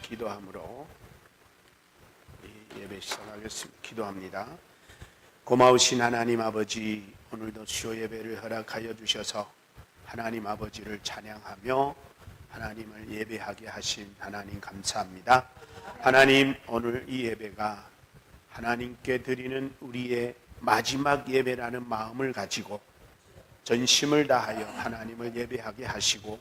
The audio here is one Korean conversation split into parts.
기도함으로 예배 시작하겠습니다. 기도합니다. 고마우신 하나님 아버지, 오늘도 수요 예배를 허락하여 주셔서 하나님 아버지를 찬양하며 하나님을 예배하게 하신 하나님 감사합니다. 하나님, 오늘 이 예배가 하나님께 드리는 우리의 마지막 예배라는 마음을 가지고 전심을 다하여 하나님을 예배하게 하시고,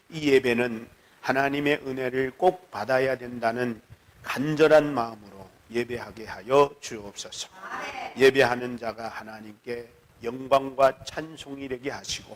이 예배는 하나님의 은혜를 꼭 받아야 된다는 간절한 마음으로 예배하게 하여 주옵소서. 예배하는 자가 하나님께 영광과 찬송이 되게 하시고,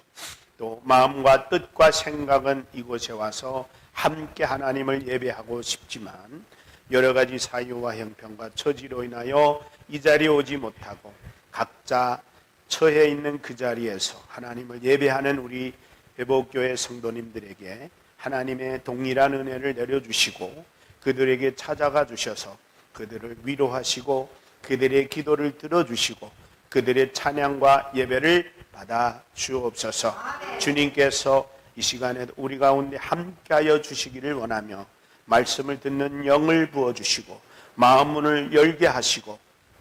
또 마음과 뜻과 생각은 이곳에 와서 함께 하나님을 예배하고 싶지만 여러 가지 사유와 형편과 처지로 인하여 이 자리에 오지 못하고 각자 처해 있는 그 자리에서 하나님을 예배하는 우리 회복교회 성도님들에게 하나님의 동일한 은혜를 내려주시고, 그들에게 찾아가 주셔서 그들을 위로하시고 그들의 기도를 들어주시고 그들의 찬양과 예배를 받아 주옵소서. 주님께서 이 시간에 우리 가운데 함께하여 주시기를 원하며 말씀을 듣는 영을 부어주시고 마음문을 열게 하시고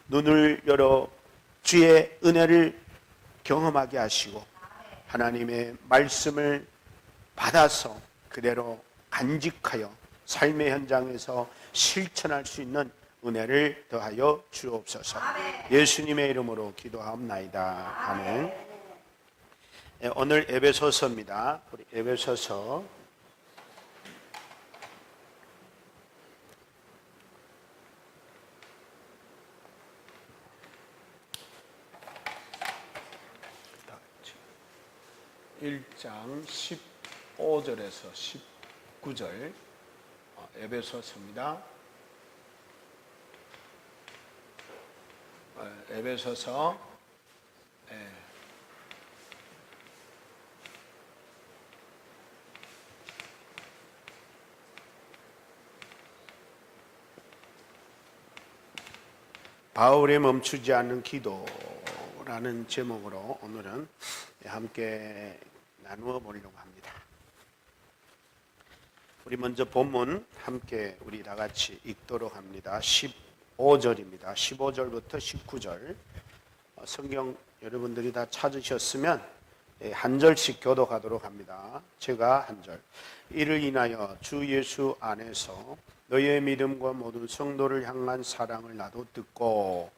눈을 열어 주의 은혜를 경험하게 하시고 하나님의 말씀을 받아서 그대로 간직하여 삶의 현장에서 실천할 수 있는 은혜를 더하여 주옵소서. 예수님의 이름으로 기도하옵나이다. 아멘. 오늘 에베소서입니다. 우리 에베소서 1장 15절에서 19절 에베소서입니다. 에베소서 바울의 멈추지 않는 기도라는 제목으로 오늘은 함께 나누어 보려고 합니다. 우리 먼저 본문 함께 우리 다 같이 읽도록 합니다. 15절입니다. 15절부터 19절. 성경 여러분들이 다 찾으셨으면 한 절씩 교독하도록 합니다. 제가 한 절. 이를 인하여 주 예수 안에서 너희의 믿음과 모든 성도를 향한 사랑을 나도 듣고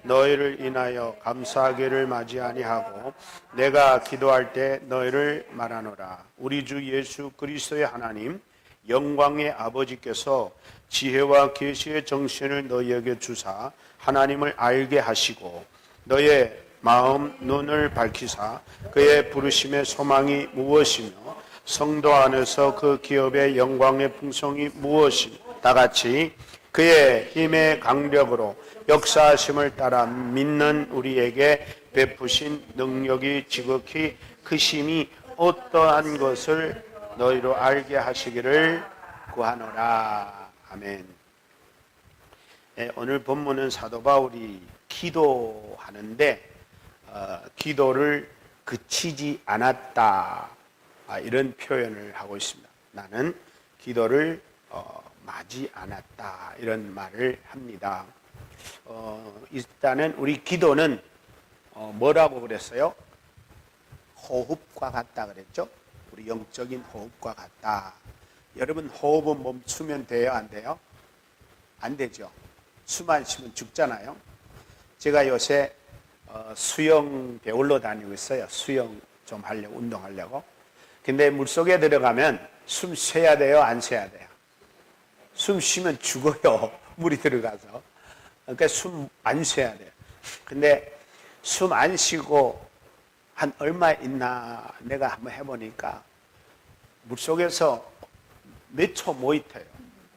너희를 인하여 감사하기를 마지 아니하고 내가 기도할 때 너희를 말하노라. 우리 주 예수 그리스도의 하나님 영광의 아버지께서 지혜와 계시의 정신을 너희에게 주사 하나님을 알게 하시고 너희의 마음 눈을 밝히사 그의 부르심의 소망이 무엇이며 성도 안에서 그 기업의 영광의 풍성이 무엇이며 다 같이 그의 힘의 강력으로 역사하심을 따라 믿는 우리에게 베푸신 능력이 지극히 크심이 어떠한 것을 너희로 알게 하시기를 구하노라. 아멘. 오늘 본문은 사도 바울이 기도하는데 기도를 그치지 않았다, 이런 표현을 하고 있습니다. 나는 기도를 마지 않았다, 이런 말을 합니다. 일단은 우리 기도는 뭐라고 그랬어요? 호흡과 같다 그랬죠? 우리 영적인 호흡과 같다. 여러분, 호흡은 멈추면 돼요? 안 돼요? 안 되죠. 숨 안 쉬면 죽잖아요. 제가 요새 수영 배우러 다니고 있어요. 수영 좀 하려고, 운동하려고. 근데 물속에 들어가면 숨 쉬어야 돼요? 안 쉬어야 돼요? 숨 쉬면 죽어요. 물이 들어가서. 그러니까 숨 안 쉬어야 돼요. 근데 숨 안 쉬고 한 얼마 있나 내가 한번 해보니까 물속에서 몇 초 못 있어요.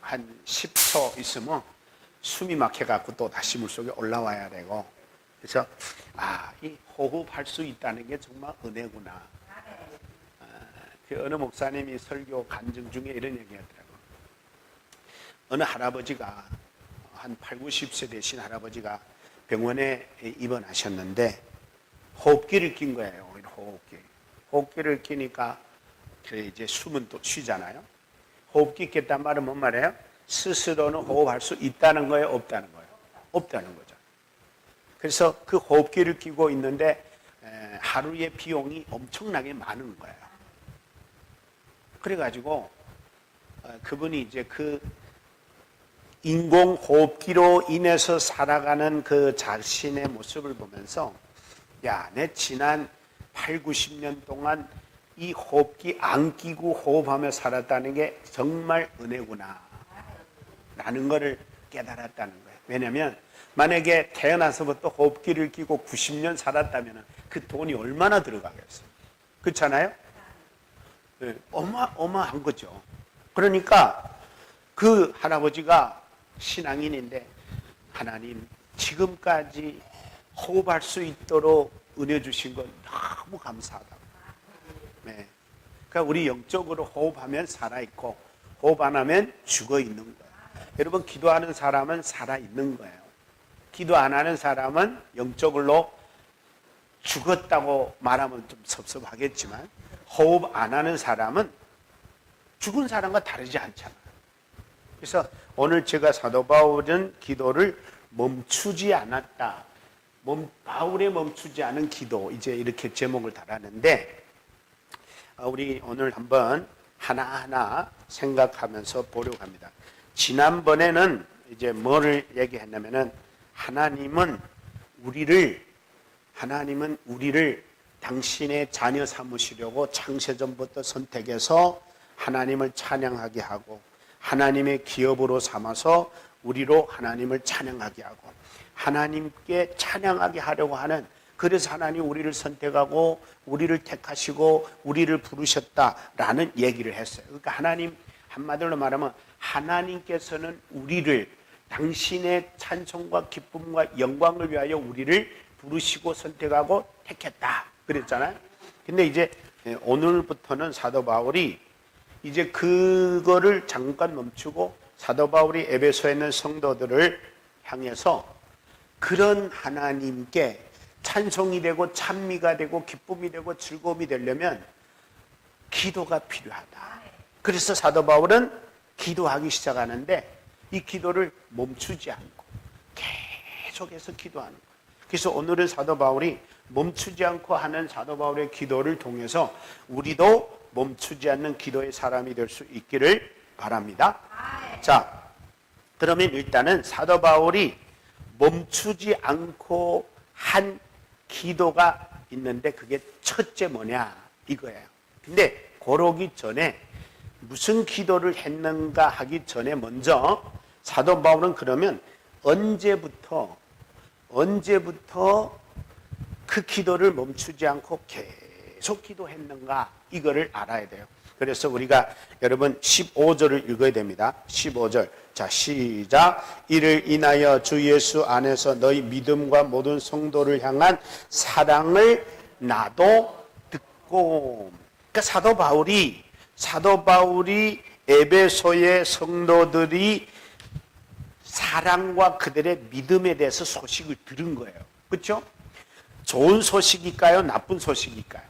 한 10초 있으면 숨이 막혀갖고 또 다시 물속에 올라와야 되고. 그래서 이 호흡할 수 있다는 게 정말 은혜구나. 그 어느 목사님이 설교 간증 중에 이런 얘기하더라고요. 어느 할아버지가 한 8, 90세 되신 할아버지가 병원에 입원하셨는데 호흡기를 낀 거예요. 호흡기를 끼니까 이제 숨은 또 쉬잖아요. 호흡기 꼈단 말은 뭔 말이에요? 스스로는 호흡할 수 있다는 거예요, 없다는 거예요? 없다는 거죠. 그래서 그 호흡기를 끼고 있는데 하루의 비용이 엄청나게 많은 거예요. 그래가지고 그분이 이제 그 인공호흡기로 인해서 살아가는 그 자신의 모습을 보면서 야, 내 지난 8, 90년 동안 이 호흡기 안 끼고 호흡하며 살았다는 게 정말 은혜구나 라는 것을 깨달았다는 거예요. 왜냐하면 만약에 태어나서부터 호흡기를 끼고 90년 살았다면 그 돈이 얼마나 들어가겠어요. 그렇잖아요? 네, 어마어마한 거죠. 그러니까 그 할아버지가 신앙인인데 하나님 지금까지 호흡할 수 있도록 은혜 주신 건 너무 감사하다고. 네. 그러니까 우리 영적으로 호흡하면 살아있고 호흡 안 하면 죽어있는 거예요. 여러분 기도하는 사람은 살아있는 거예요. 기도 안 하는 사람은 영적으로 죽었다고 말하면 좀 섭섭하겠지만 호흡 안 하는 사람은 죽은 사람과 다르지 않잖아요. 그래서 오늘 제가 사도 바울은 기도를 멈추지 않았다. 바울의 멈추지 않은 기도 이제 이렇게 제목을 달았는데 우리 오늘 한번 하나하나 생각하면서 보려고 합니다. 지난번에는 이제 뭐를 얘기했냐면은 하나님은 우리를 당신의 자녀 삼으시려고 창세전부터 선택해서 하나님을 찬양하게 하고 하나님의 기업으로 삼아서 우리로 하나님을 찬양하게 하고 하나님께 찬양하게 하려고 하는 그래서 하나님 우리를 선택하고 우리를 택하시고 우리를 부르셨다라는 얘기를 했어요. 그러니까 하나님 한마디로 말하면 하나님께서는 우리를 당신의 찬송과 기쁨과 영광을 위하여 우리를 부르시고 선택하고 택했다 그랬잖아요. 근데 이제 오늘부터는 사도 바울이 이제 그거를 잠깐 멈추고 사도 바울이 에베소에 있는 성도들을 향해서 그런 하나님께 찬송이 되고 찬미가 되고 기쁨이 되고 즐거움이 되려면 기도가 필요하다. 그래서 사도 바울은 기도하기 시작하는데 이 기도를 멈추지 않고 계속해서 기도하는 거예요. 그래서 오늘은 사도 바울이 멈추지 않고 하는 사도 바울의 기도를 통해서 우리도 멈추지 않는 기도의 사람이 될 수 있기를 바랍니다. 자, 그러면 일단은 사도 바울이 멈추지 않고 한 기도가 있는데 그게 첫째 뭐냐 이거예요. 근데 그러기 전에 무슨 기도를 했는가 하기 전에 먼저 사도 바울은 그러면 언제부터 그 기도를 멈추지 않고 계속 기도했는가 이거를 알아야 돼요. 그래서 우리가 여러분 15절을 읽어야 됩니다. 15절. 자, 시작. 이를 인하여 주 예수 안에서 너희 믿음과 모든 성도를 향한 사랑을 나도 듣고. 그러니까 사도 바울이 에베소의 성도들이 사랑과 그들의 믿음에 대해서 소식을 들은 거예요. 그렇죠? 좋은 소식일까요? 나쁜 소식일까요?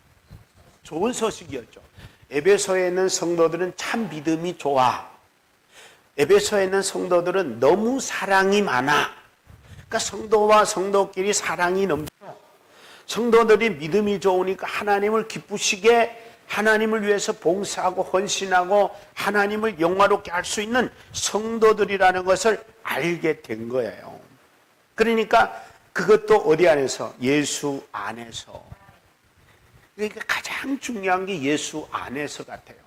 좋은 소식이었죠. 에베소에 있는 성도들은 참 믿음이 좋아. 에베소에 있는 성도들은 너무 사랑이 많아. 그러니까 성도와 성도끼리 사랑이 넘쳐. 성도들이 믿음이 좋으니까 하나님을 기쁘시게 하나님을 위해서 봉사하고 헌신하고 하나님을 영화롭게 할 수 있는 성도들이라는 것을 알게 된 거예요. 그러니까 그것도 어디 안에서? 예수 안에서. 그러니까 가장 중요한 게 예수 안에서 같아요.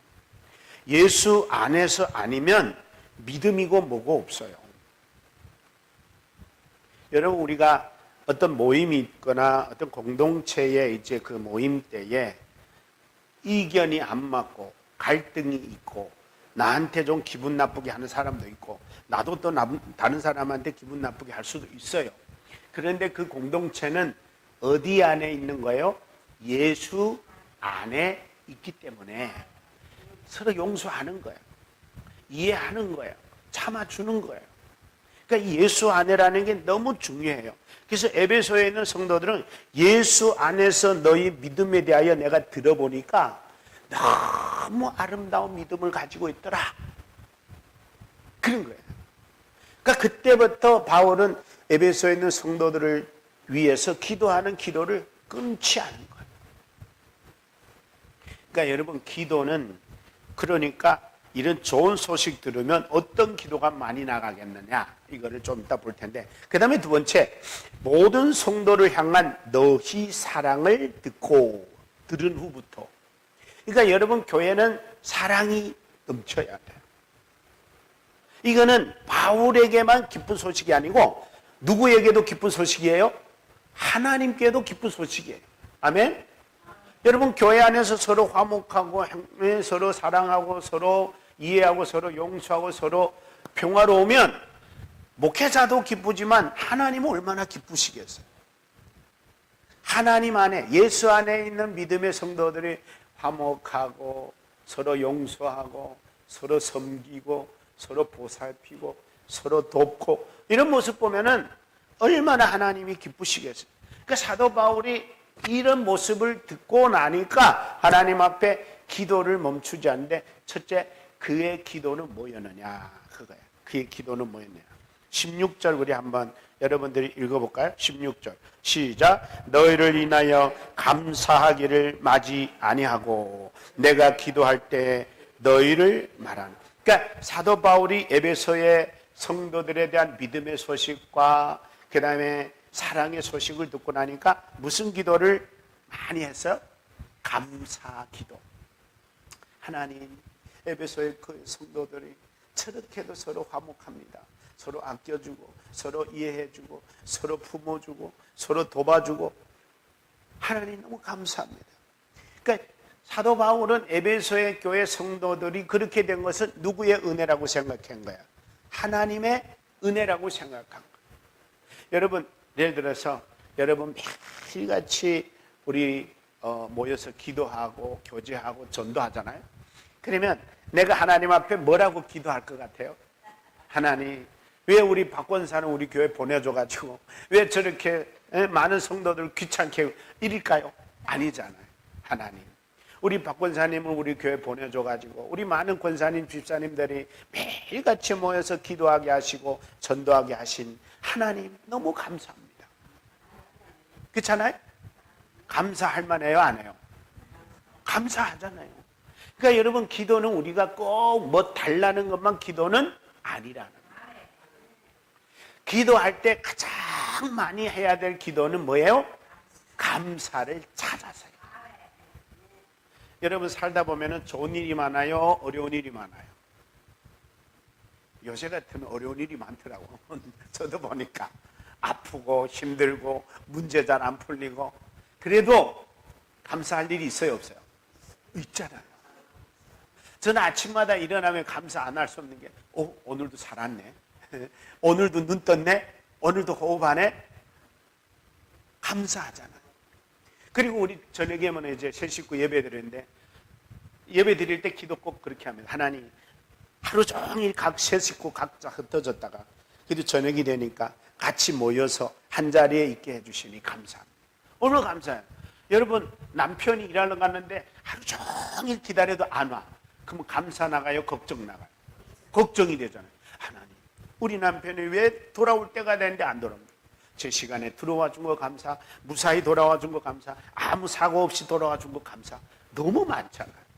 예수 안에서 아니면 믿음이고 뭐고 없어요. 여러분 우리가 어떤 모임이 있거나 어떤 공동체에 이제 그 모임 때에 이견이 안 맞고 갈등이 있고 나한테 좀 기분 나쁘게 하는 사람도 있고 나도 또 다른 사람한테 기분 나쁘게 할 수도 있어요. 그런데 그 공동체는 어디 안에 있는 거예요? 예수 안에 있기 때문에 서로 용서하는 거예요. 이해하는 거예요. 참아주는 거예요. 그러니까 예수 안에라는 게 너무 중요해요. 그래서 에베소에 있는 성도들은 예수 안에서 너희 믿음에 대하여 내가 들어보니까 너무 아름다운 믿음을 가지고 있더라. 그런 거예요. 그러니까 그때부터 바울은 에베소에 있는 성도들을 위해서 기도하는 기도를 끊지 않은 거예요. 그러니까 여러분, 기도는 그러니까 이런 좋은 소식 들으면 어떤 기도가 많이 나가겠느냐, 이거를 좀 이따 볼 텐데, 그 다음에 두 번째, 모든 성도를 향한 너희 사랑을 들은 후부터. 그러니까 여러분, 교회는 사랑이 넘쳐야 돼요. 이거는 바울에게만 기쁜 소식이 아니고 누구에게도 기쁜 소식이에요? 하나님께도 기쁜 소식이에요. 아멘? 여러분, 교회 안에서 서로 화목하고 서로 사랑하고 서로 이해하고 서로 용서하고 서로 평화로우면 목회자도 기쁘지만 하나님은 얼마나 기쁘시겠어요? 하나님 안에, 예수 안에 있는 믿음의 성도들이 화목하고 서로 용서하고 서로 섬기고 서로 보살피고 서로 돕고 이런 모습 보면은 얼마나 하나님이 기쁘시겠어요? 그러니까 사도 바울이 이런 모습을 듣고 나니까 하나님 앞에 기도를 멈추지 않는데, 첫째, 그의 기도는 뭐였느냐, 그거야. 그의 기도는 뭐였느냐. 16절 우리 한번 여러분들이 읽어볼까요? 16절 시작. 너희를 인하여 감사하기를 마지 아니하고 내가 기도할 때 너희를 말하는. 그러니까 사도 바울이 에베소의 성도들에 대한 믿음의 소식과 그 다음에 사랑의 소식을 듣고 나니까 무슨 기도를 많이 했어요? 감사 기도. 하나님, 에베소의 그 성도들이 저렇게도 서로 화목합니다. 서로 아껴주고 서로 이해해주고 서로 품어주고 서로 도와주고, 하나님 너무 감사합니다. 그러니까 사도 바울은 에베소의 교회 성도들이 그렇게 된 것은 누구의 은혜라고 생각한 거야? 하나님의 은혜라고 생각한 거야. 여러분, 예를 들어서 여러분 매일같이 우리 모여서 기도하고 교제하고 전도하잖아요. 그러면 내가 하나님 앞에 뭐라고 기도할 것 같아요? 하나님, 왜 우리 박권사는 우리 교회 보내줘가지고 왜 저렇게 많은 성도들 귀찮게 이릴까요? 아니잖아요. 하나님, 우리 박권사님을 우리 교회 보내줘가지고 우리 많은 권사님 집사님들이 매일같이 모여서 기도하게 하시고 전도하게 하신 하나님 너무 감사합니다. 그렇잖아요? 감사할 만해요, 안 해요? 감사하잖아요. 그러니까 여러분, 기도는 우리가 꼭 뭐 달라는 것만 기도는 아니라는 거예요. 기도할 때 가장 많이 해야 될 기도는 뭐예요? 감사를 찾아서요. 여러분, 살다 보면 좋은 일이 많아요? 어려운 일이 많아요? 요새 같으면 어려운 일이 많더라고. 저도 보니까 아프고 힘들고 문제 잘 안 풀리고. 그래도 감사할 일이 있어요, 없어요? 있잖아요. 저는 아침마다 일어나면 감사 안 할 수 없는 게, 오늘도 살았네, 오늘도 눈 떴네, 오늘도 호흡하네. 감사하잖아요. 그리고 우리 저녁에는 이제 새 식구 예배 드리는데, 예배 드릴 때 기도 꼭 그렇게 합니다. 하나님, 하루 종일 각 새 식구 각자 흩어졌다가 그래도 저녁이 되니까 같이 모여서 한 자리에 있게 해주시니 감사합니다. 오늘 감사해요. 여러분, 남편이 일하러 갔는데 하루 종일 기다려도 안 와. 그러면 감사 나가요? 걱정 나가요? 걱정이 되잖아요. 하나님, 우리 남편이 왜 돌아올 때가 되는데 안 돌아옵니까? 제 시간에 들어와 준 거 감사, 무사히 돌아와 준 거 감사, 아무 사고 없이 돌아와 준 거 감사. 너무 많잖아요.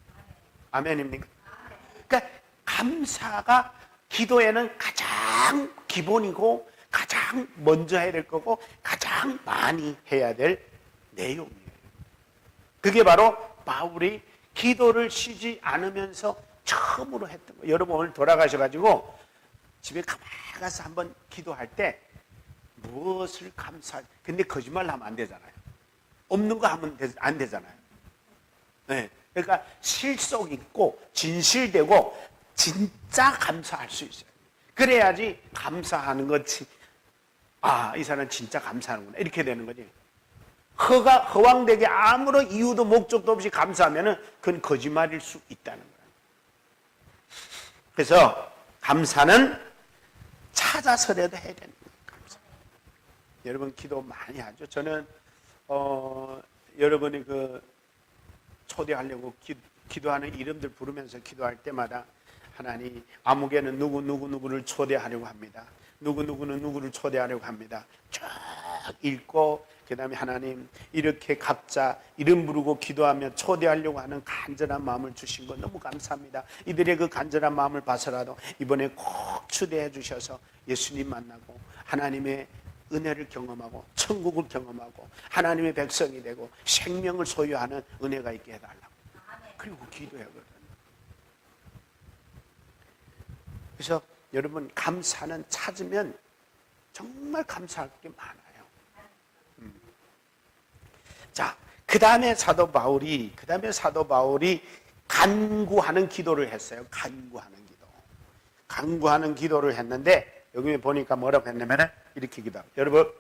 아멘입니까? 그러니까 감사가 기도에는 가장 기본이고 가장 먼저 해야 될 거고 가장 많이 해야 될 내용이에요. 그게 바로 바울이 기도를 쉬지 않으면서 처음으로 했던 거예요. 여러분, 오늘 돌아가셔가지고 집에 가만히 가서 한번 기도할 때 무엇을 근데 거짓말 하면 안 되잖아요. 없는 거 하면 안 되잖아요. 네. 그러니까 실속 있고 진실되고 진짜 감사할 수 있어요. 그래야지 감사하는 것이, 이 사람은 진짜 감사하는구나, 이렇게 되는 거지. 허황되게 아무런 이유도 목적도 없이 감사하면 그건 거짓말일 수 있다는 거예요. 그래서 감사는 찾아서라도 해야 되는 거예요. 감사. 여러분, 기도 많이 하죠. 저는 여러분이 초대하려고 기도하는 이름들 부르면서 기도할 때마다 하나님 아무개는 누구를 초대하려고 합니다. 누구는 누구를 초대하려고 합니다. 쭉 읽고 그 다음에 하나님 이렇게 각자 이름 부르고 기도하며 초대하려고 하는 간절한 마음을 주신 거 너무 감사합니다. 이들의 그 간절한 마음을 봐서라도 이번에 꼭 초대해 주셔서 예수님 만나고 하나님의 은혜를 경험하고 천국을 경험하고 하나님의 백성이 되고 생명을 소유하는 은혜가 있게 해달라고. 그리고 기도하거든. 그래서 여러분 감사는 찾으면 정말 감사할 게 많아요. 자, 그 다음에 사도 바울이 간구하는 기도를 했어요. 간구하는 기도를 했는데 여기 보니까 뭐라고 했냐면 이렇게 기도합니다. 여러분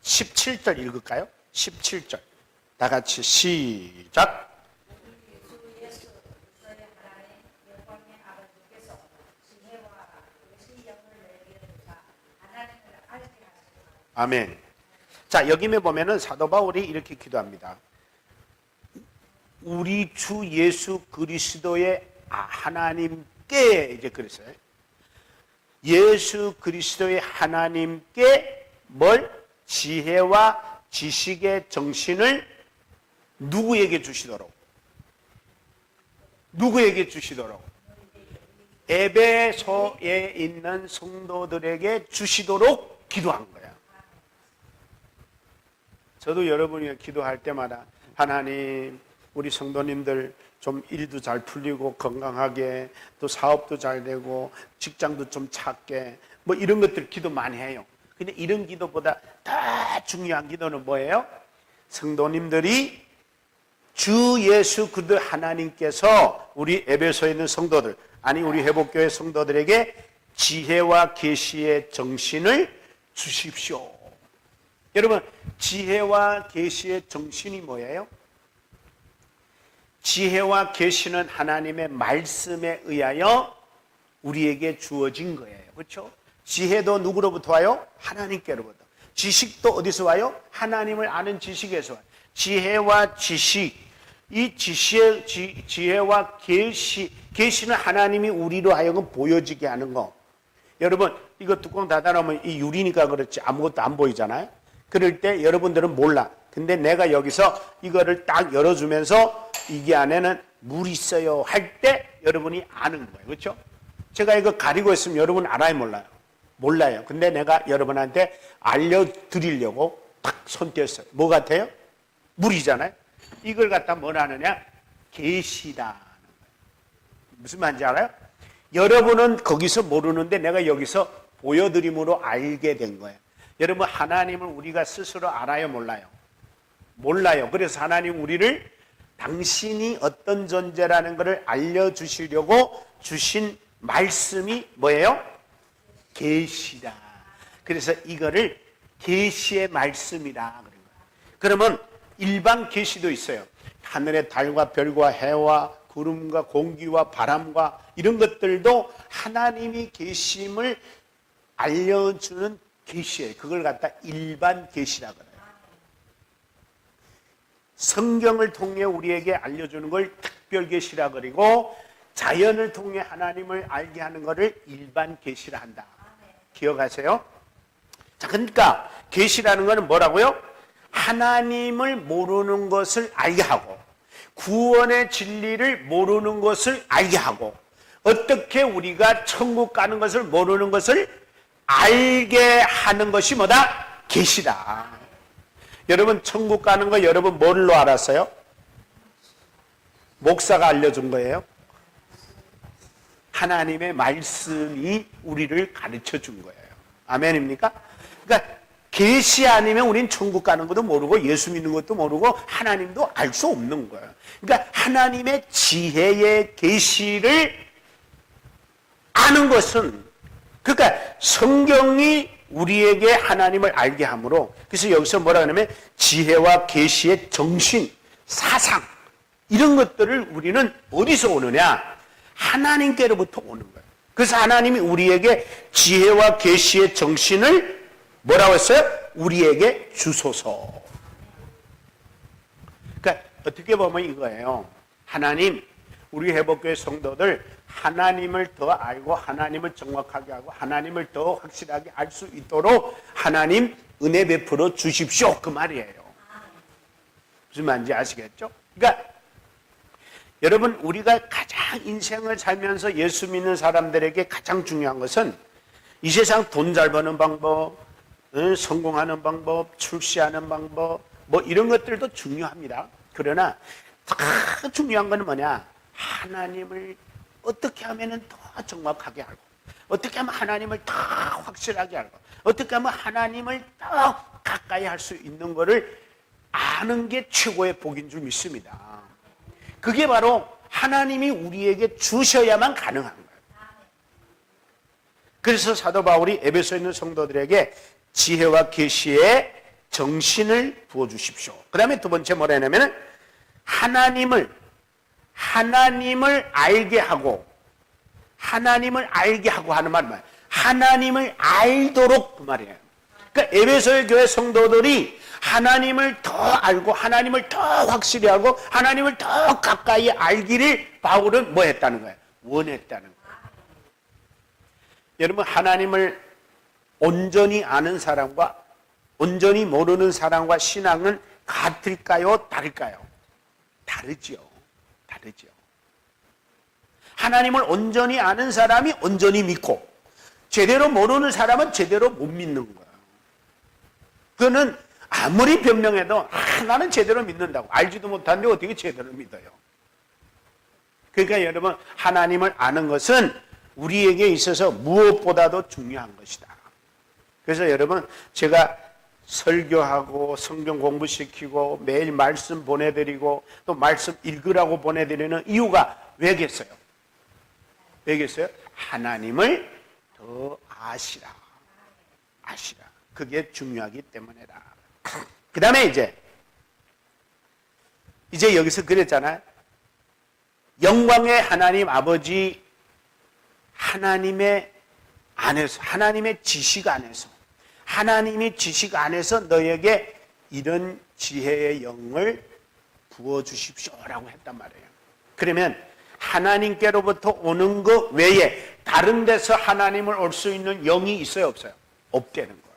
17절 읽을까요? 17절 다 같이 시작. 아멘. 자, 여기에 보면은 사도 바울이 이렇게 기도합니다. 우리 주 예수 그리스도의 하나님께 이제 그랬어요. 예수 그리스도의 하나님께 뭘? 지혜와 지식의 정신을 누구에게 주시도록? 에베소에 있는 성도들에게 주시도록 기도한 거야. 저도 여러분이 기도할 때마다 하나님 우리 성도님들 좀 일도 잘 풀리고 건강하게 또 사업도 잘 되고 직장도 좀 찾게 뭐 이런 것들 기도 많이 해요. 근데 이런 기도보다 더 중요한 기도는 뭐예요? 성도님들이 주 예수 그리스도 하나님께서 우리 에베소에 있는 성도들 아니 우리 회복교회 성도들에게 지혜와 계시의 정신을 주십시오. 여러분 지혜와 계시의 정신이 뭐예요? 지혜와 계시는 하나님의 말씀에 의하여 우리에게 주어진 거예요. 그렇죠? 지혜도 누구로부터 와요? 하나님께로부터. 지식도 어디서 와요? 하나님을 아는 지식에서 와요. 지혜와 지식, 이 지혜와 계시는 하나님이 우리로 하여금 보여지게 하는 거. 여러분 이거 뚜껑 닫아놓으면 이 유리니까 그렇지 아무것도 안 보이잖아요. 그럴 때 여러분들은 몰라. 근데 내가 여기서 이거를 딱 열어주면서 이게 안에는 물이 있어요 할 때 여러분이 아는 거예요. 그렇죠? 제가 이거 가리고 있으면 여러분 알아요 몰라요? 몰라요. 근데 내가 여러분한테 알려드리려고 탁 손 뗐어요. 뭐 같아요? 물이잖아요. 이걸 갖다 뭘 하느냐? 계시다. 무슨 말인지 알아요? 여러분은 거기서 모르는데 내가 여기서 보여드림으로 알게 된 거예요. 여러분 하나님을 우리가 스스로 알아요 몰라요? 몰라요. 그래서 하나님 우리를 당신이 어떤 존재라는 것을 알려주시려고 주신 말씀이 뭐예요? 계시다. 그래서 이거를 계시의 말씀이다 그런 거예요. 그러면 일반 계시도 있어요. 하늘의 달과 별과 해와 구름과 공기와 바람과 이런 것들도 하나님이 계심을 알려주는 계시예요. 그걸 갖다 일반 계시라 그래요. 성경을 통해 우리에게 알려주는 걸 특별 계시라 그리고 자연을 통해 하나님을 알게 하는 것을 일반 계시라 한다. 기억하세요? 자, 그러니까 계시라는 것은 뭐라고요? 하나님을 모르는 것을 알게 하고 구원의 진리를 모르는 것을 알게 하고 어떻게 우리가 천국 가는 것을 모르는 것을 알게 하는 것이 뭐다? 계시다. 여러분 천국 가는 거 여러분 뭘로 알았어요? 목사가 알려준 거예요? 하나님의 말씀이 우리를 가르쳐 준 거예요. 아멘입니까? 그러니까 계시 아니면 우린 천국 가는 것도 모르고 예수 믿는 것도 모르고 하나님도 알 수 없는 거예요. 그러니까 하나님의 지혜의 계시를 아는 것은 그러니까 성경이 우리에게 하나님을 알게 하므로 그래서 여기서 뭐라 하냐면 지혜와 계시의 정신, 사상 이런 것들을 우리는 어디서 오느냐? 하나님께로부터 오는 거예요. 그래서 하나님이 우리에게 지혜와 계시의 정신을 뭐라고 했어요? 우리에게 주소서. 그러니까 어떻게 보면 이거예요. 하나님 우리 회복교회 성도들 하나님을 더 알고 하나님을 정확하게 하고 하나님을 더 확실하게 알 수 있도록 하나님 은혜 베풀어 주십시오. 그 말이에요. 무슨 말인지 아시겠죠? 그러니까 여러분, 우리가 가장 인생을 살면서 예수 믿는 사람들에게 가장 중요한 것은 이 세상 돈 잘 버는 방법, 성공하는 방법, 출세하는 방법, 뭐 이런 것들도 중요합니다. 그러나 더 중요한 건 뭐냐? 하나님을 어떻게 하면 더 정확하게 알고, 어떻게 하면 하나님을 더 확실하게 알고, 어떻게 하면 하나님을 더 가까이 할 수 있는 것을 아는 게 최고의 복인 줄 믿습니다. 그게 바로 하나님이 우리에게 주셔야만 가능한 거예요. 그래서 사도 바울이 에베소에 있는 성도들에게 지혜와 계시의 정신을 부어주십시오. 그 다음에 두 번째 뭐라 하냐면 하나님을 알게 하고 하는 말은 뭐예요? 하나님을 알도록 그 말이에요. 그러니까 에베소의 교회 성도들이 하나님을 더 알고 하나님을 더 확실히 알고 하나님을 더 가까이 알기를 바울은 뭐 했다는 거예요? 원했다는 거예요. 여러분, 하나님을 온전히 아는 사람과 온전히 모르는 사람과 신앙은 같을까요? 다를까요? 다르지요. 하나님을 온전히 아는 사람이 온전히 믿고 제대로 모르는 사람은 제대로 못 믿는 거예요. 그거는 아무리 변명해도 나는 제대로 믿는다고. 알지도 못하는데 어떻게 제대로 믿어요? 그러니까 여러분, 하나님을 아는 것은 우리에게 있어서 무엇보다도 중요한 것이다. 그래서 여러분, 제가 설교하고 성경 공부시키고 매일 말씀 보내드리고 또 말씀 읽으라고 보내드리는 이유가 왜겠어요? 하나님을 더 아시라. 그게 중요하기 때문이다. 그 다음에 이제 여기서 그랬잖아요. 영광의 하나님 아버지 하나님의 안에서, 하나님의 지식 안에서 너에게 이런 지혜의 영을 부어주십시오라고 했단 말이에요. 그러면 하나님께로부터 오는 것 외에 다른 데서 하나님을 올 수 있는 영이 있어요, 없어요? 없다는 거예요.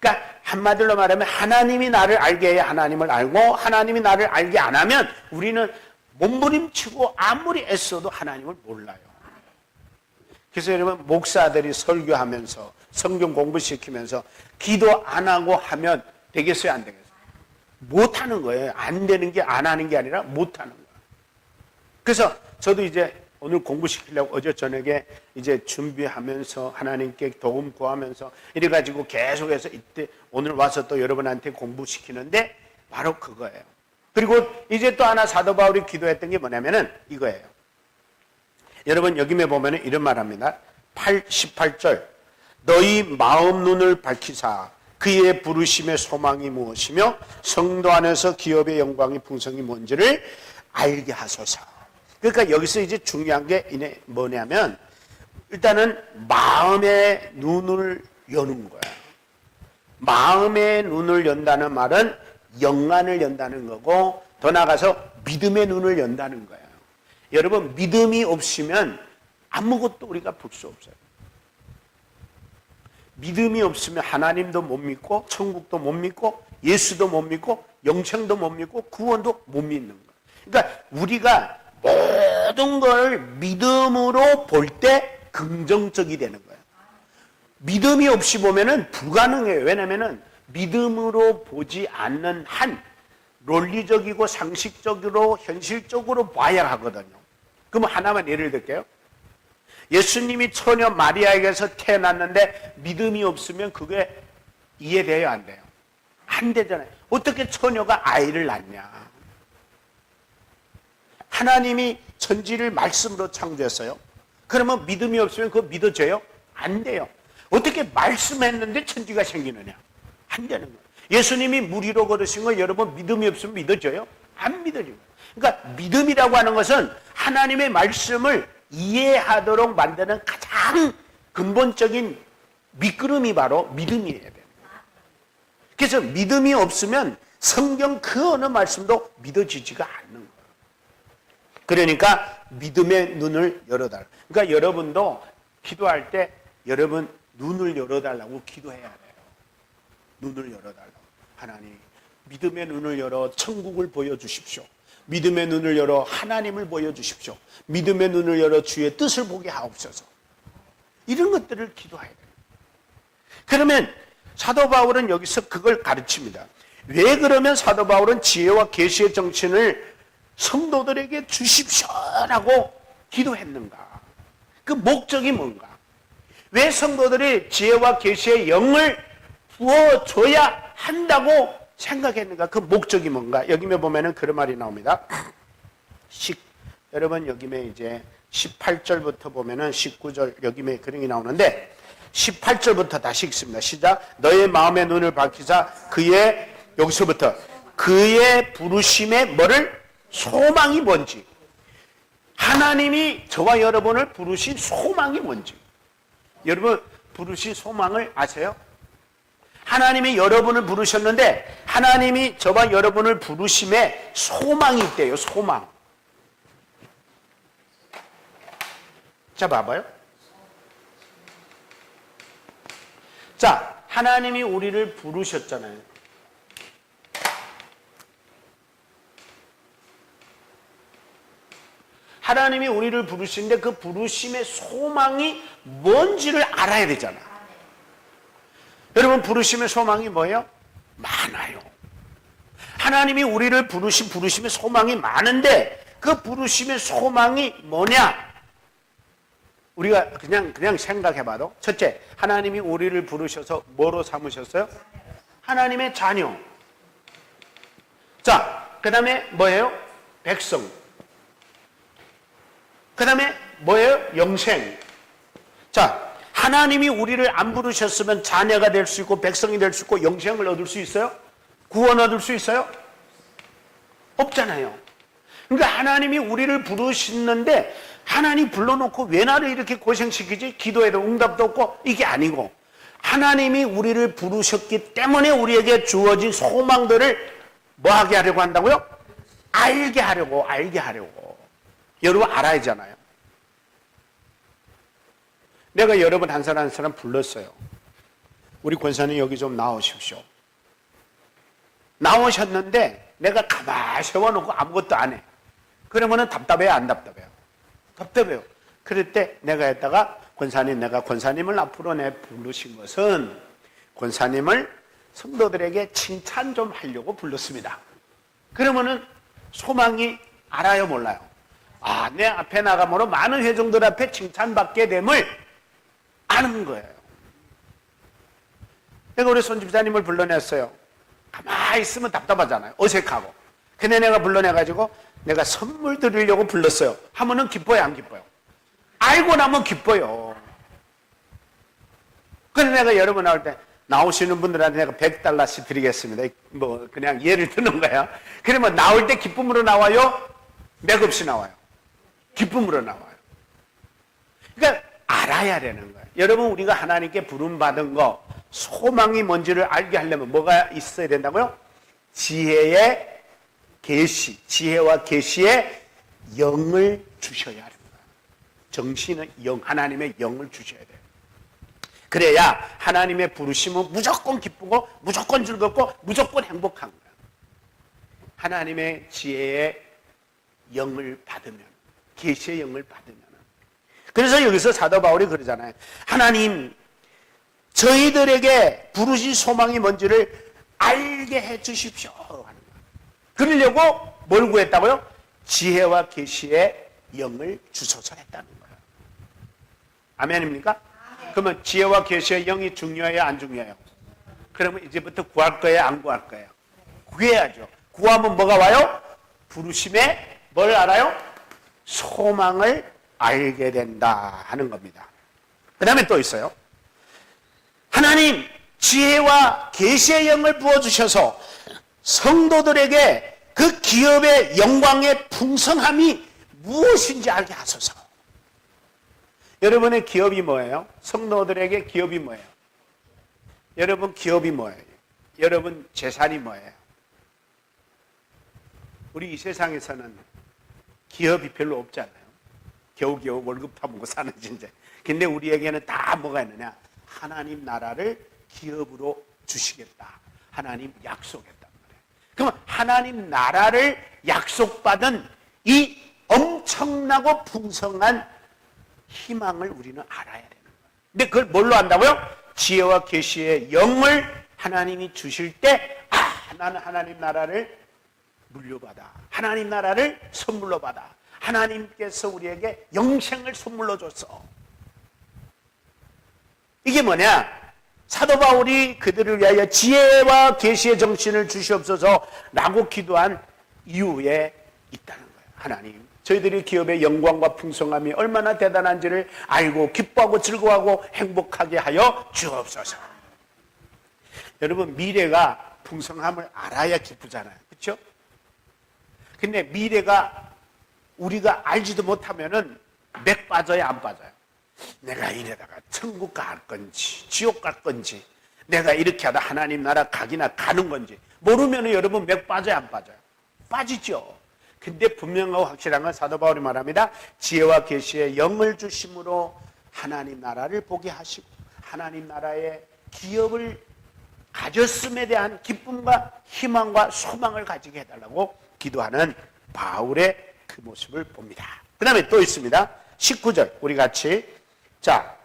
그러니까 한마디로 말하면 하나님이 나를 알게 해야 하나님을 알고 하나님이 나를 알게 안 하면 우리는 몸부림치고 아무리 애써도 하나님을 몰라요. 그래서 여러분, 목사들이 설교하면서 성경 공부시키면서 기도 안 하고 하면 되겠어요, 안 되겠어요? 못하는 거예요. 안 되는 게 안 하는 게 아니라 못하는 거예요. 그래서 저도 이제 오늘 공부시키려고 어제 저녁에 이제 준비하면서 하나님께 도움 구하면서 이래가지고 계속해서 이때 오늘 와서 또 여러분한테 공부시키는데 바로 그거예요. 그리고 이제 또 하나 사도 바울이 기도했던 게 뭐냐면은 이거예요. 여러분, 여기에 보면은 이런 말 합니다. 18절. 너희 마음 눈을 밝히사 그의 부르심의 소망이 무엇이며 성도 안에서 기업의 영광의 풍성이 뭔지를 알게 하소서. 그러니까 여기서 이제 중요한 게 뭐냐면 일단은 마음의 눈을 여는 거야. 마음의 눈을 연다는 말은 영안을 연다는 거고 더 나아가서 믿음의 눈을 연다는 거예요. 여러분, 믿음이 없으면 아무것도 우리가 볼 수 없어요. 믿음이 없으면 하나님도 못 믿고 천국도 못 믿고 예수도 못 믿고 영생도 못 믿고 구원도 못 믿는 거예요. 그러니까 우리가 모든 걸 믿음으로 볼 때 긍정적이 되는 거예요. 믿음이 없이 보면은 불가능해요. 왜냐면은 믿음으로 보지 않는 한 논리적이고 상식적으로 현실적으로 봐야 하거든요. 그럼 하나만 예를 들게요. 예수님이 처녀 마리아에게서 태어났는데 믿음이 없으면 그게 이해돼요, 안 돼요? 안 되잖아요. 어떻게 처녀가 아이를 낳냐? 하나님이 천지를 말씀으로 창조했어요. 그러면 믿음이 없으면 그거 믿어져요? 안 돼요. 어떻게 말씀했는데 천지가 생기느냐? 안 되는 거예요. 예수님이 물 위로 걸으신 거 여러분 믿음이 없으면 믿어져요? 안 믿어져요. 그러니까 믿음이라고 하는 것은 하나님의 말씀을 이해하도록 만드는 가장 근본적인 밑그름이 바로 믿음이어야 돼요. 그래서 믿음이 없으면 성경 그 어느 말씀도 믿어지지가 않는 거예요. 그러니까 믿음의 눈을 열어달라. 그러니까 여러분도 기도할 때 여러분 눈을 열어달라고 기도해야 돼요. 눈을 열어달라고. 하나님, 믿음의 눈을 열어 천국을 보여주십시오. 믿음의 눈을 열어 하나님을 보여주십시오. 믿음의 눈을 열어 주의 뜻을 보게 하옵소서. 이런 것들을 기도해야 돼요. 그러면 사도 바울은 여기서 그걸 가르칩니다. 왜 그러면 사도 바울은 지혜와 계시의 정신을 성도들에게 주십시오라고 기도했는가? 그 목적이 뭔가? 왜 성도들이 지혜와 계시의 영을 부어줘야 한다고 생각했는가? 그 목적이 뭔가? 여기에 보면은 그런 말이 나옵니다. 여러분 여기에 이제 18절부터 보면은 19절 여기에 그런 게 나오는데 18절부터 다시 읽습니다. 시작. 너의 마음의 눈을 밝히사 그의 여기서부터 그의 부르심의 뭐를 소망이 뭔지, 하나님이 저와 여러분을 부르신 소망이 뭔지, 여러분 부르신 소망을 아세요? 하나님이 여러분을 부르셨는데 하나님이 저와 여러분을 부르심에 소망이 있대요. 소망. 자, 봐봐요. 자, 하나님이 우리를 부르셨잖아요. 하나님이 우리를 부르시는데 그 부르심의 소망이 뭔지를 알아야 되잖아. 여러분 부르심의 소망이 뭐예요? 많아요. 하나님이 우리를 부르신 부르심의 소망이 많은데 그 부르심의 소망이 뭐냐? 우리가 그냥 생각해봐도 첫째, 하나님이 우리를 부르셔서 뭐로 삼으셨어요? 하나님의 자녀. 자, 그 다음에 뭐예요? 백성. 그 다음에 뭐예요? 영생. 자, 하나님이 우리를 안 부르셨으면 자녀가 될 수 있고 백성이 될 수 있고 영생을 얻을 수 있어요? 구원 얻을 수 있어요? 없잖아요. 그러니까 하나님이 우리를 부르시는데 하나님 불러놓고 왜 나를 이렇게 고생시키지? 기도해도 응답도 없고 이게 아니고 하나님이 우리를 부르셨기 때문에 우리에게 주어진 소망들을 뭐 하게 하려고 한다고요? 알게 하려고. 여러분 알아야 하잖아요. 내가 여러분 한 사람 한 사람 불렀어요. 우리 권사님 여기 좀 나오십시오. 나오셨는데 내가 가만히 세워놓고 아무것도 안 해. 그러면은 답답해요? 안 답답해요? 답답해요. 그럴 때 내가 했다가 내가 권사님을 앞으로 내 부르신 것은 권사님을 성도들에게 칭찬 좀 하려고 불렀습니다. 그러면은 소망이 알아요, 몰라요? 아, 내 앞에 나가므로 많은 회중들 앞에 칭찬받게 됨을 아는 거예요. 내가 우리 손집사님을 불러냈어요. 가만히 있으면 답답하잖아요. 어색하고. 근데 내가 불러내가지고 내가 선물 드리려고 불렀어요. 하면은 기뻐요, 안 기뻐요? 알고 나면 기뻐요. 그래서 내가 여러분 나올 때 나오시는 분들한테 내가 $100씩 드리겠습니다. 뭐 그냥 예를 드는 거야. 그러면 나올 때 기쁨으로 나와요? 맥없이 나와요? 기쁨으로 나와요. 그러니까 알아야 되는 거예요. 여러분 우리가 하나님께 부름받은 거 소망이 뭔지를 알게 하려면 뭐가 있어야 된다고요? 지혜의 계시, 지혜와 계시의 영을 주셔야 합니다. 정신은 영, 하나님의 영을 주셔야 돼요. 그래야 하나님의 부르심은 무조건 기쁘고 무조건 즐겁고 무조건 행복한 거예요. 하나님의 지혜의 영을 받으면, 계시의 영을 받으면. 그래서 여기서 사도 바울이 그러잖아요. 하나님, 저희들에게 부르신 소망이 뭔지를 알게 해 주십시오. 그러려고 뭘 구했다고요? 지혜와 계시의 영을 주소서 했다는 거예요. 아멘입니까? 아멘. 그러면 지혜와 계시의 영이 중요해요, 안 중요해요? 그러면 이제부터 구할 거예요, 안 구할 거예요? 구해야죠. 구하면 뭐가 와요? 부르심에 뭘 알아요? 소망을 알게 된다 하는 겁니다. 그 다음에 또 있어요. 하나님, 지혜와 계시의 영을 부어주셔서 성도들에게 그 기업의 영광의 풍성함이 무엇인지 알게 하소서. 여러분의 기업이 뭐예요? 성도들에게 기업이 뭐예요? 여러분 기업이 뭐예요? 여러분 재산이 뭐예요? 우리 이 세상에서는 기업이 별로 없잖아요. 겨우겨우 월급 타먹고 사는 진짜. 근데 우리에게는 다 뭐가 있느냐? 하나님 나라를 기업으로 주시겠다. 하나님 약속했단 말이에요. 그러면 하나님 나라를 약속받은 이 엄청나고 풍성한 희망을 우리는 알아야 되는 거예요. 근데 그걸 뭘로 안다고요? 지혜와 계시의 영을 하나님이 주실 때, 나는 하나님 나라를 물려받아. 하나님 나라를 선물로 받아. 하나님께서 우리에게 영생을 선물로 줬어. 이게 뭐냐? 사도 바울이 그들을 위하여 지혜와 계시의 정신을 주시옵소서라고 기도한 이유에 있다는 거예요. 하나님, 저희들이 기업의 영광과 풍성함이 얼마나 대단한지를 알고 기뻐하고 즐거워하고 행복하게 하여 주옵소서. 여러분, 미래가 풍성함을 알아야 기쁘잖아요. 그렇죠? 근데 미래가 우리가 알지도 못하면은 맥 빠져야 안 빠져요. 내가 이래다가 천국 갈 건지 지옥 갈 건지, 내가 이렇게 하다 하나님 나라 가기나 가는 건지 모르면은 여러분 맥 빠져야 안 빠져요? 빠지죠. 근데 분명하고 확실한 건 사도 바울이 말합니다. 지혜와 계시의 영을 주심으로 하나님 나라를 보게 하시고 하나님 나라의 기업을 가졌음에 대한 기쁨과 희망과 소망을 가지게 해달라고 기도하는 바울의 그 모습을 봅니다. 그 다음에 또 있습니다. 19절 우리 같이, 자,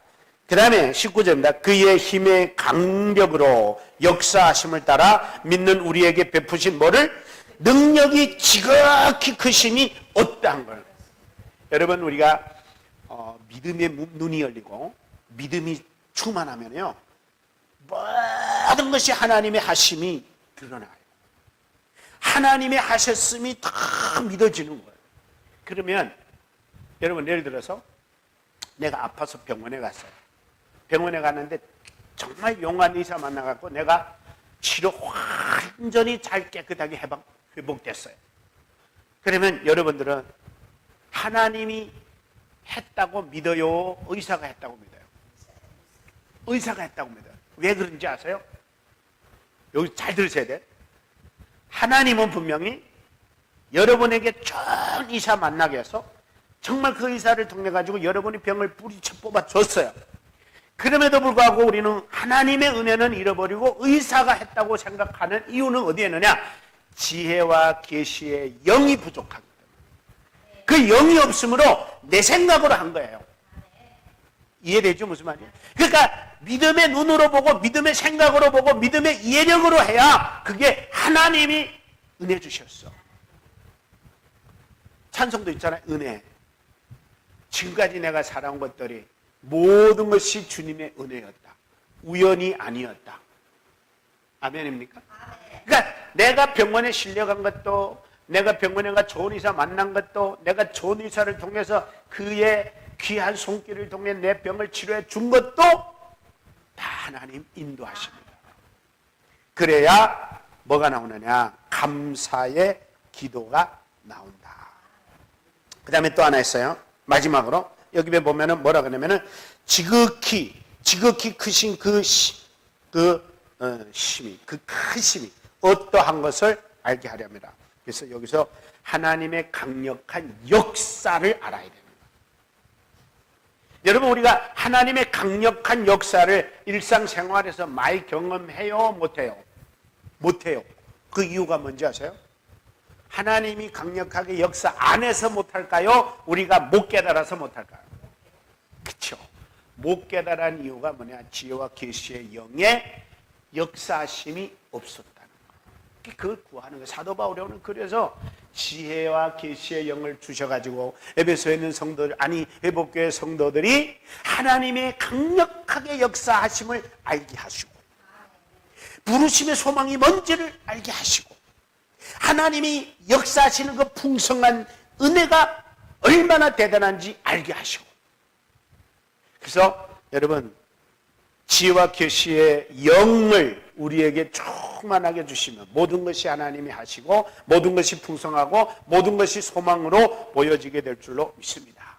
그 다음에 19절입니다. 그의 힘의 강력으로 역사하심을 따라 믿는 우리에게 베푸신 뭐를? 능력이 지극히 크심이 어떠한 걸. 여러분, 우리가 믿음의 눈이 열리고 믿음이 충만하면요, 모든 것이 하나님의 하심이 드러나요. 하나님의 하셨음이 다 믿어지는 거예요. 그러면 여러분, 예를 들어서 내가 아파서 병원에 갔어요. 병원에 갔는데 정말 용한 의사 만나갖고 내가 치료 완전히 잘 깨끗하게 회복됐어요. 그러면 여러분들은 하나님이 했다고 믿어요? 의사가 했다고 믿어요? 의사가 했다고 믿어요. 왜 그런지 아세요? 여기 잘 들으셔야 돼. 하나님은 분명히 여러분에게 좋은 의사 만나게 해서 정말 그 의사를 통해 가지고 여러분이 병을 뿌리쳐 뽑아줬어요. 그럼에도 불구하고 우리는 하나님의 은혜는 잃어버리고 의사가 했다고 생각하는 이유는 어디에 있느냐? 지혜와 계시의 영이 부족하기 때문에. 그 영이 없으므로 내 생각으로 한 거예요. 이해되죠? 무슨 말이에요? 그러니까 믿음의 눈으로 보고 믿음의 생각으로 보고 믿음의 이해력으로 해야 그게 하나님이 은혜 주셨어. 찬송도 있잖아요. 은혜. 지금까지 내가 살아온 것들이 모든 것이 주님의 은혜였다. 우연이 아니었다. 아멘입니까? 그러니까 내가 병원에 실려간 것도, 내가 병원에 가 좋은 의사 만난 것도, 내가 좋은 의사를 통해서 그의 귀한 손길을 통해 내 병을 치료해 준 것도 다 하나님 인도하십니다. 그래야 뭐가 나오느냐? 감사의 기도가 나온다. 그 다음에 또 하나 있어요. 마지막으로 여기 보면은 뭐라 그러냐면은 지극히 크신 그 힘이, 그 크심이 어떠한 것을 알게 하렵니다. 그래서 여기서 하나님의 강력한 역사를 알아야 됩니다. 여러분, 우리가 하나님의 강력한 역사를 일상생활에서 많이 경험해요? 못해요? 못해요. 그 이유가 뭔지 아세요? 하나님이 강력하게 역사 안 해서 못할까요? 우리가 못 깨달아서 못할까요? 그렇죠. 못 깨달은 이유가 뭐냐? 지혜와 계시의 영의 역사심이 없었다는 거예요. 그걸 구하는 거예요. 사도 바울은 그래서 지혜와 계시의 영을 주셔가지고 에베소에 있는 성도들, 아니 회복교회 성도들이 하나님의 강력하게 역사하심을 알게 하시고 부르심의 소망이 뭔지를 알게 하시고 하나님이 역사하시는 그 풍성한 은혜가 얼마나 대단한지 알게 하시고, 그래서 여러분, 지혜와 계시의 영을 우리에게 충만하게 주시면 모든 것이 하나님이 하시고 모든 것이 풍성하고 모든 것이 소망으로 보여지게 될 줄로 믿습니다.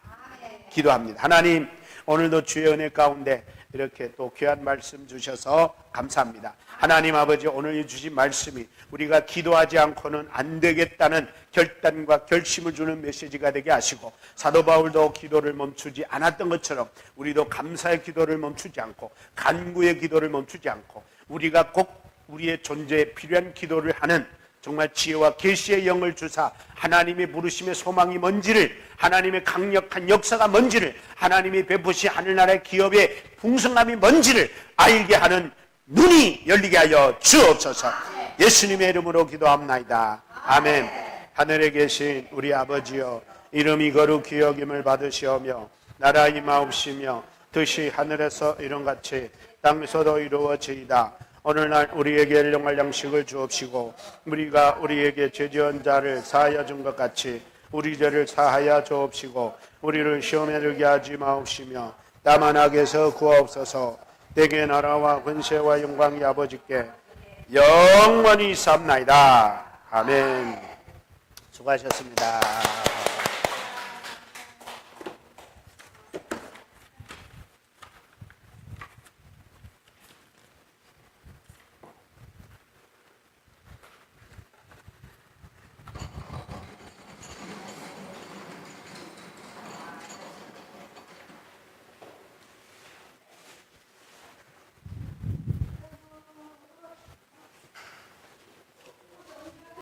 기도합니다. 하나님, 오늘도 주의 은혜 가운데 이렇게 또 귀한 말씀 주셔서 감사합니다. 하나님 아버지, 오늘 주신 말씀이 우리가 기도하지 않고는 안 되겠다는 결단과 결심을 주는 메시지가 되게 하시고, 사도 바울도 기도를 멈추지 않았던 것처럼 우리도 감사의 기도를 멈추지 않고 간구의 기도를 멈추지 않고 우리가 꼭 우리의 존재에 필요한 기도를 하는 정말 지혜와 계시의 영을 주사 하나님의 부르심의 소망이 뭔지를, 하나님의 강력한 역사가 뭔지를, 하나님이 베푸신 하늘나라의 기업의 풍성함이 뭔지를 알게 하는 눈이 열리게 하여 주옵소서. 예수님의 이름으로 기도합나이다. 아멘. 하늘에 계신 우리 아버지여, 이름이 거룩히 여김을 받으시오며 나라 임하옵시며 뜻이 하늘에서 이룬같이 땅에서도 이루어지이다. 오늘날 우리에게 일용할 양식을 주옵시고 우리가 우리에게 죄지은 자를 사하여 준 것 같이 우리 죄를 사하여 주옵시고 우리를 시험에 들게 하지 마옵시며 다만 악에서 구하옵소서. 내게 나라와 권세와 영광이 아버지께 영원히 있사옵나이다. 아멘. 수고하셨습니다.